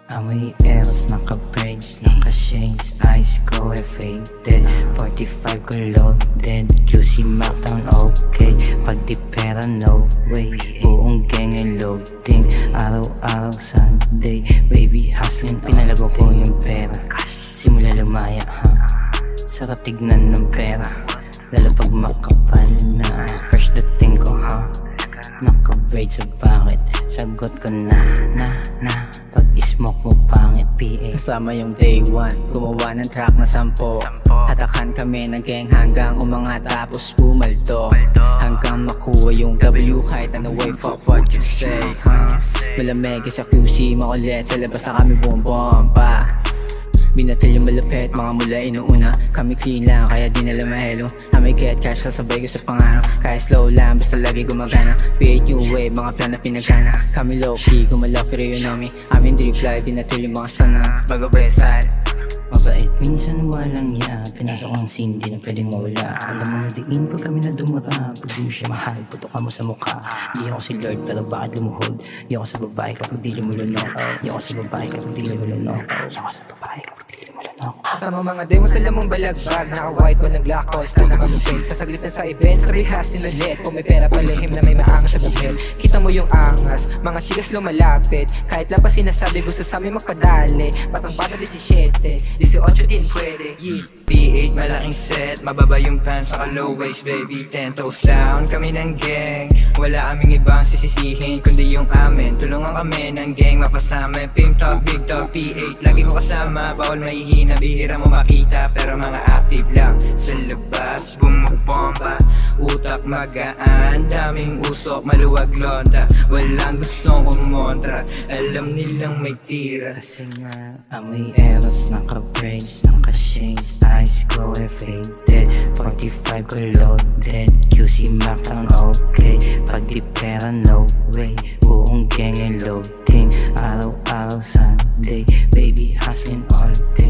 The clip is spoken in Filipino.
Amoy Eros, naka-braids, naka-shades, eyes ko faded 45 ko loaded, QC Mactown okay. Pag di pera no way, buong gang ay loading. Araw-araw Sunday, baby hustling, pinalago ko yung pera. Simula lumaya ha, sarap tignan ng pera. Lalo pag makapal na, fresh dating ko ha. Naka-braids sa bakit, sagot ko na pag smoke mo pangit PA. Kasama yung day one, gumawa ng track na 10. Hatakan kami ng gang hanggang umangat tapos bumaldo, hanggang makuha yung W kahit ano way, fuck what you say Malamig sa QC, makulit sa labas na kami bumabomba. Binatil yung malapit, mga mula inuuna. Kami clean lang, kaya di nila mahelo. Kami get cash, sasabay ko sa pangano. Kaya slow lang, basta lagi gumagana. Create new wave, mga plan na pinagana. Kami low key, gumalaw pero you know me. Amin drip fly, binatil yung mga stana. Bago breastyle Mabait, minsan walang ya. Pinasok ang scene, di na pwedeng mawala. Alam mo diin pag kami na dumura. Pag di mo siya mahal, puto ka mo sa mukha. Di ako si Lord, pero bakit lumuhod? Di ako sa babae kapag di lumulunok. Di ako sa babae kapag di lumulunok. Di ako sa babae kapag di lumulunok. Kasama mga demo sa lamang balagbag, naka-white, walang black calls na nakamupin. Sasaglitan sa events, rehas yun ulit. Kung may pera palihim na may maangas sa damit. Kita mo yung angas, mga chikas lumalapit. Kahit lang pa sinasabi, gusto sa amin magpadali. Batang bata 17, 18 din pwede, yeah. P8 malaking set, mababa yung pants saka low waist baby. 10 toes down, kami ng gang. Wala aming ibang sisisihin kundi yung amin. Tulungan kami ng gang mapasama. Pimp talk, big talk, P8 lagi ko kasama. Bawal mahihina, bihira mo makita. Pero mga active lang sa labas, bumabomba. Utak magaan, daming usok, maluwag londa. Walang gustong kumontra, alam nilang may tira. Kasi nga, amoy Eros, naka-braids, naka-shades, eyes ko faded 45 ko loaded, QC Mactown okay. Pag di pera no way, buong gang ay loading. Araw-araw Sunday, baby hustling all day.